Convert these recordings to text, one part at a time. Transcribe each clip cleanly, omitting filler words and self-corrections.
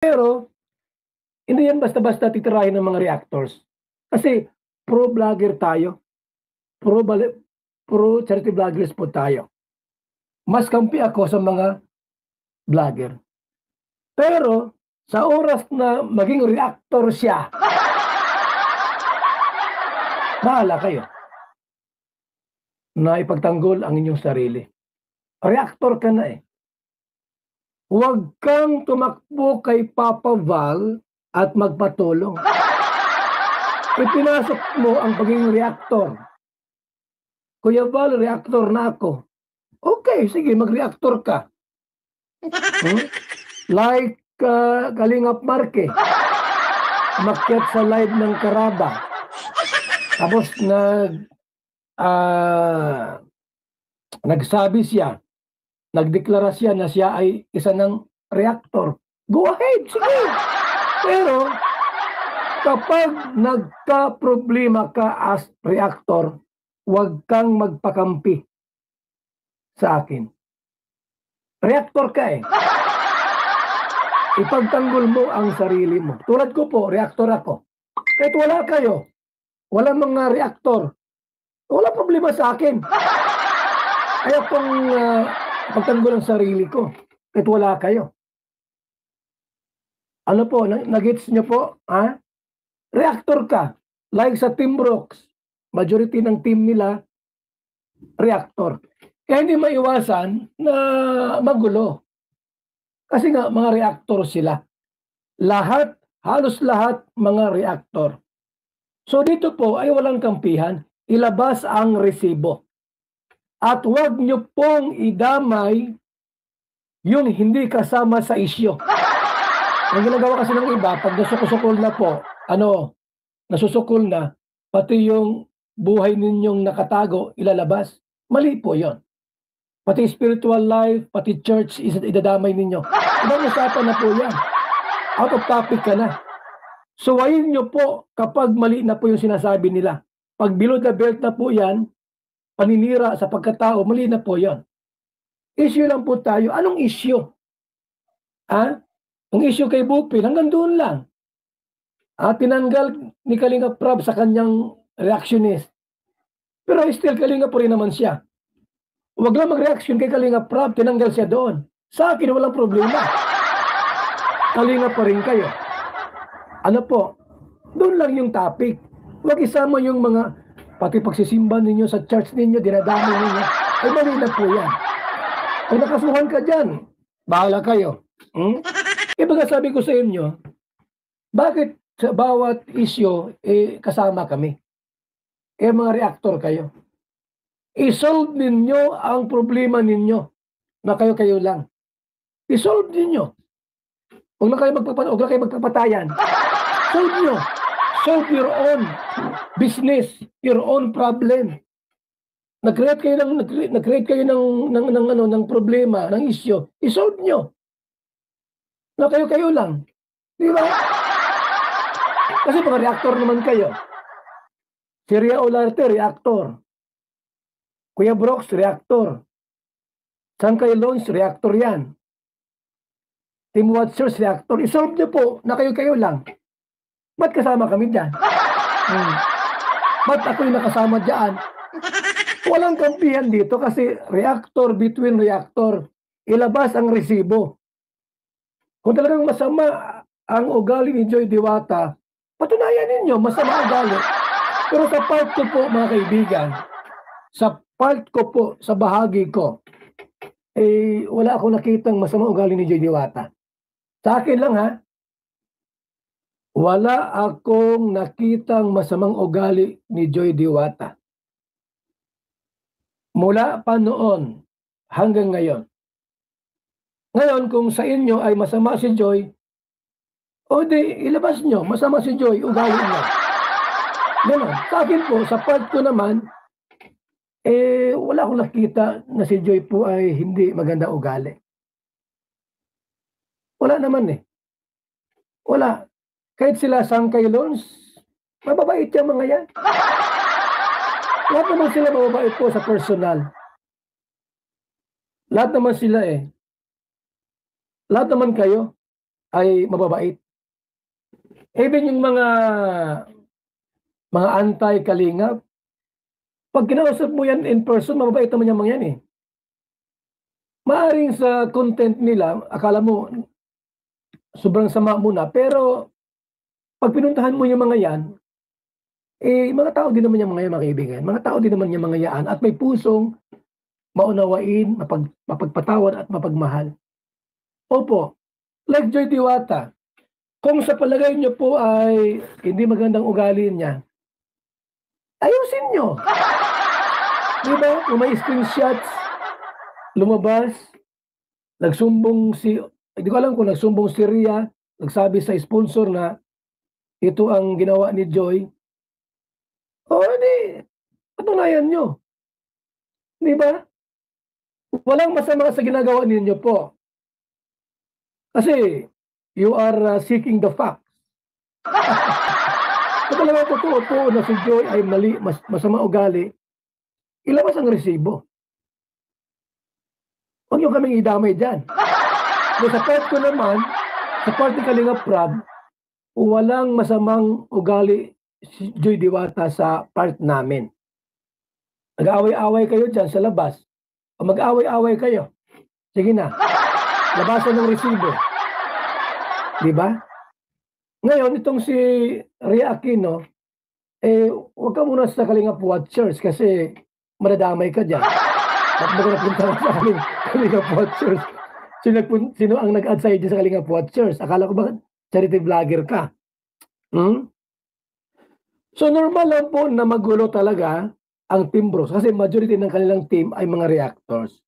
Pero, hindi yan basta-basta titirahin ng mga reactors. Kasi pro-vlogger tayo, pro pro charity vloggers po tayo. Mas kampi ako sa mga vlogger. Pero, sa oras na maging reactor siya, bahala kayo na ipagtanggol ang inyong sarili. Reactor ka na eh. Huwag kang tumakbo kay Papa Val at magpatulong. Ipinasok mo ang pagiging reactor. Kuya Val, reactor na ako. Okay, sige, mag-reactor ka. Like Kalingap Marque. Umakyat sa live ng Karaba. Tapos nagsabi siya, nagdeklara siya na siya ay isa ng reactor. Go ahead, sige. Pero, kapag nagka-problema ka as reactor, huwag kang magpakampi sa akin. Reactor ka eh. Ipagtanggol mo ang sarili mo. Tulad ko po, reactor ako. Kahit wala kayo, wala mga reactor, wala problema sa akin. Kaya pong pagtanggol ang sarili ko, kahit wala kayo. Ano po, nag-gets nyo po? Ha? Reactor ka. Like sa Team Brooks, majority ng team nila, reactor. Kaya hindi maiwasan na magulo. Kasi nga, mga reactor sila. Lahat, halos lahat, mga reactor. So dito po ay walang kampihan, ilabas ang resibo. At huwag nyo pong idamay yung hindi kasama sa isyo. Ang ginagawa kasi ng iba, pag nasusukol na po, nasusukol na, pati yung buhay ninyong nakatago, ilalabas. Mali po yon. Pati spiritual life, pati church, idadamay ninyo. Ibang usapan na po yan. Out of topic ka na. Suwayin nyo po kapag mali na po yung sinasabi nila. Pag below the belt na po yan, paninira sa pagkatao, mali na po yan. Issue lang po tayo. Anong issue? Ang issue kay Bupin, hanggang doon lang. Tinanggal ni Kalinga Prab sa kanyang reactionist. Pero still, Kalinga po rin naman siya. Huwag lang mag-reaction kay Kalinga Prab, tinanggal siya doon. Sa akin, walang problema. Kalinga pa rin kayo. Ano po? Doon lang yung topic. Huwag isama yung mga, pati pagsisimba ninyo sa church ninyo, dinadami ninyo. Ay, mali na po yan. Kung nakasuhan ka dyan, bahala kayo. Baga sabi ko sa inyo, bakit sa bawat issue, kasama kami? Mga reactor kayo. I-solve ninyo ang problema ninyo na kayo-kayo lang. I-solve ninyo. Huwag na kayo magpapatayan. Solve nyo. Solve your own business, your own problem. Nag-create kayo ng problema, ng issue. I-solve nyo. Na kayo-kayo lang. Di ba? Kasi mga reactor naman kayo. Si Ria Olarte, reactor. Kuya Brooks, reactor. San kayo Loans, reactor yan. Team Watchers, reactor. I-solve nyo po na kayo-kayo lang. Ba't kasama kami dyan? Ba't ako yung nakasama dyan? Walang kampihan dito kasi reactor between reactor. Ilabas ang resibo. Kung talagang masama ang ugali ni Joy Diwata, patunayan ninyo, masama ugali. Pero sa part ko po, mga kaibigan, sa part ko po, sa bahagi ko, wala akong nakitang masama ugali ni Joy Diwata. Sa akin lang ha, wala akong nakitang masamang ugali ni Joy Diwata. Mula pa noon hanggang ngayon. Ngayon, kung sa inyo ay masama si Joy, o di, ilabas nyo, masama si Joy, ugali niya. Ganun. Sa akin po, sa part ko naman, wala akong nakita na si Joy po ay hindi maganda ugali. Wala naman eh. Wala. Kahit sila Sangkay Loans, mababait yung mga yan. Lahat naman sila mababait po sa personal. Lahat naman sila eh. Lahat naman kayo. ay mababait. Even yung mga anti-kalingap, pag kinausap mo yan in person, mababait naman yung mga yan eh. Maaaring sa content nila, akala mo sobrang sama muna, pero pag pinuntahan mo yung mga yan, mga tao din naman yung mga yan, mga kaibigan. Mga tao din naman yung mga yan at may pusong maunawain, mapagpatawad at mapagmahal. Opo, like Joy Diwata, kung sa palagay niyo po ay hindi magandang ugali niya, ayusin niyo. Di ba? Kung may screenshots, lumabas, hindi ko alam kung nagsumbong si Ria, nagsabi sa sponsor na ito ang ginawa ni Joy. O di, patunayan nyo. Di ba? Walang masama sa ginagawa ninyo po. Kasi, you are seeking the facts. Kung talaga totoo po na si Joy ay mali, masama ugali, ilabas ang resibo. Huwag nyo kaming idamay dyan. Sa part ko naman, sa part ni Kalingap Prab, walang masamang ugali si Joy Diwata sa part namin. Nag-aaway-away kayo dyan sa labas. O mag-aaway-away kayo. Sige na. Labasan ng resibo. Diba? Ngayon, itong si Ria Aquino, huwag ka muna sa Kalingap Watchers kasi madadamay ka dyan. At bago napunta sa Kalingap Watchers, sino ang nag-add sa'yo dyan sa Kalingap Watchers? Akala ko ba charity vlogger ka? So normal lang po na magulo talaga ang Team Brooks kasi majority ng kanilang team ay mga reactors.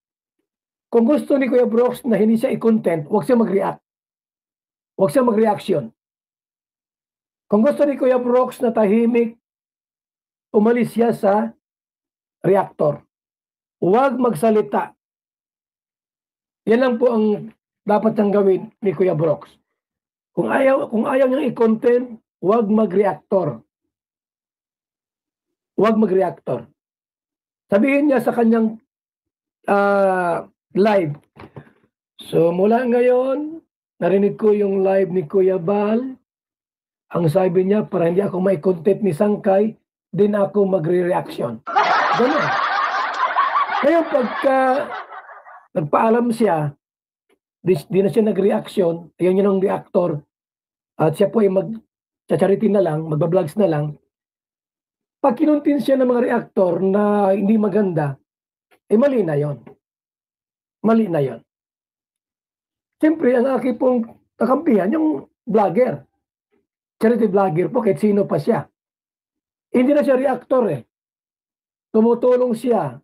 Kung gusto ni Kuya Brooks na hindi siya i-content, huwag siya mag-react. Huwag siya mag-reaction. Kung gusto ni Kuya Brooks na tahimik, umalis siya sa reactor. Huwag magsalita. Yan lang po ang dapat niyang gawin ni Kuya Brooks. Kung ayaw niyang i-content, huwag mag-reactor. Huwag mag-reactor. Sabihin niya sa kanyang live. So mula ngayon, narinig ko yung live ni Kuya Bal. Ang sabi niya, para hindi ako may content ni Sangkay, din ako magre-reaction. Ganun. Ngayon pagka nagpaalam siya, di na siya nag-reaction, ayun yun ang reactor, at siya po ay mag-charity na lang, magba-vlogs na lang, pag kinuntin siya ng mga reactor na hindi maganda, mali na yon. Mali na yon. Siyempre, ang aking pong kakampihan, yung vlogger. Charity vlogger po, kahit sino pa siya. Hindi na siya reactor eh. Tumutulong siya.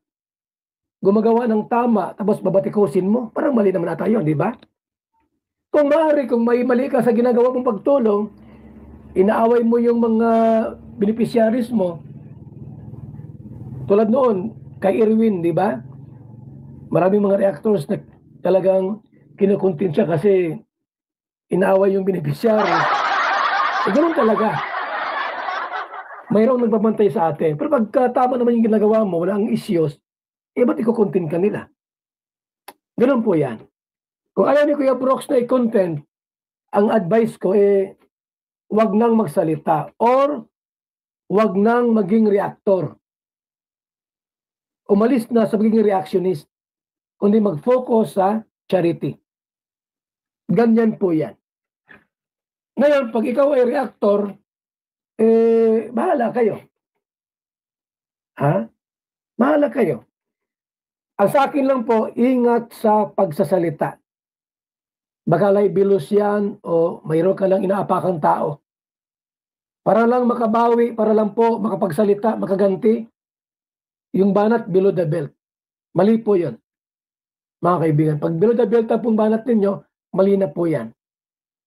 Gumagawa ng tama, tapos babatikusin mo. Parang mali naman ata yun, di ba? Kung maaari, kung may mali ka sa ginagawa mong pagtulong, inaaway mo yung mga beneficiaries mo, tulad noon, kay Irwin, di ba? Maraming mga reactors na talagang kinukuntin siya kasi inaaway yung beneficiaries. Ganun talaga. Mayroong nagbabantay sa atin. Pero pagka tama naman yung ginagawa mo, wala ang issues, ba't ikukuntin ka nila? Ganun po yan. Kung ayaw ni Kuya Brooks na i-content, ang advice ko wag nang magsalita or wag nang maging reactor. Umalis na sa magiging reactionist, kundi mag-focus sa charity. Ganyan po yan. Ngayon, pag ikaw ay reactor, bahala kayo. Ha? Bahala kayo. Ang sa akin lang po, ingat sa pagsasalita. Baka libelos yan o mayroon ka lang inaapakang tao. Para lang makabawi, para lang po makapagsalita, makaganti, yung banat below the belt. Mali po yun. Mga kaibigan, pag below the belt na pong banat ninyo, mali na po yan.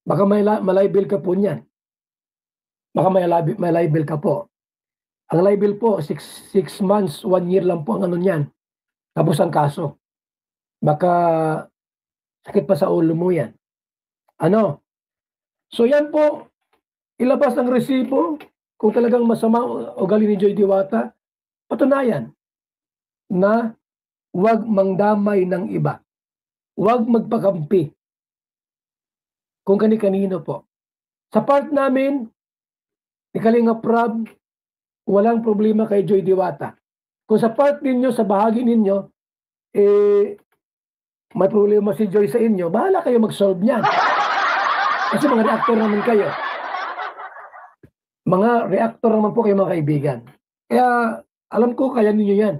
Baka malibel ka po niyan. Baka may libel ka po. Ang libel po, 6 months, 1 year lang po ang ano niyan. Tapos ang kaso. Baka sakit pa sa ulo mo yan. Ano? So yan po, ilabas ang resibo. Kung talagang masama ugali ni Joy Diwata, patunayan na huwag mangdamay ng iba. Huwag magpakampi. kung kani-kanino po. Sa part namin, ni Kalingap Rob, walang problema kay Joy Diwata. Kung sa part ninyo, sa bahagi ninyo, may problema si Joy sa inyo, bahala kayo mag-solve niyan. Kasi mga reactor naman kayo. Mga reactor naman po kayo mga kaibigan. Kaya alam ko kaya ninyo yan.